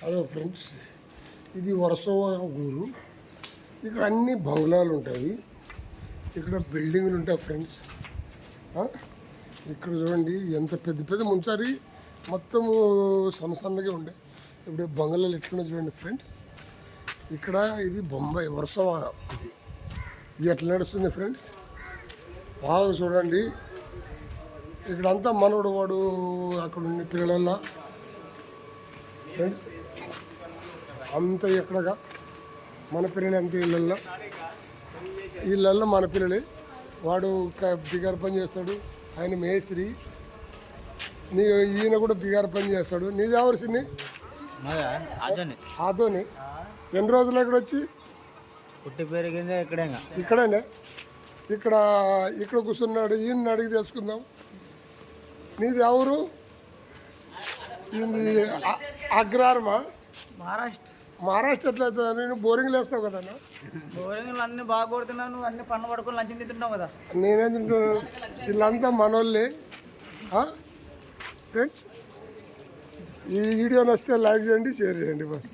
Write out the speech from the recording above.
Hello friends, ఇది వరసోవా ఊరు. ఇక్కడ అన్ని బంగ్లాలు ఉంటాయి, ఇక్కడ బిల్డింగ్లు ఉంటాయి ఫ్రెండ్స్. ఇక్కడ చూడండి ఎంత పెద్ద పెద్ద ముంచారి మొత్తము సన్నగా ఉండే. ఇప్పుడు బంగ్లాలు ఎట్లున్నా చూడండి ఫ్రెండ్స్. ఇక్కడ ఇది బొంబాయి వరసోవా. ఇది ఎట్లా నడుస్తుంది ఫ్రెండ్స్, బాగా చూడండి. ఇక్కడంతా మనవడు వాడు అక్కడ ఉన్న పిల్లల ఫ్రెండ్స్ అంత ఎక్కడగా మన పిల్లలే, అంత వీళ్ళల్లో మన పిల్లలే. వాడు బిగారు పని చేస్తాడు, ఆయన మేస్త్రి. ఈయన కూడా బిగారు పని చేస్తాడు. నీది ఎవరిసింది? ఆదోని. ఎన్ని రోజులు ఇక్కడ వచ్చి పుట్టి పెరిగింది ఇక్కడేనే. ఇక్కడ కూర్చున్నాడు. ఈయన అడిగి తెలుసుకుందాం. నీది ఎవరు? ఇది అగ్రహారమా? మహారాష్ట్ర ఎట్లయితే నేను బోరింగ్లు వేస్తావు కదా. బోరింగ్లు అన్ని బాగా కొడుతున్నావు, నువ్వు అన్ని పన్ను పడుకొని లంచం తింటున్నావు కదా. నేనేం తింటున్నాను? వీళ్ళంతా మనోళ్ళే ఫ్రెండ్స్. ఈ వీడియో నచ్చితే లైక్ చేయండి, షేర్ చేయండి బస్.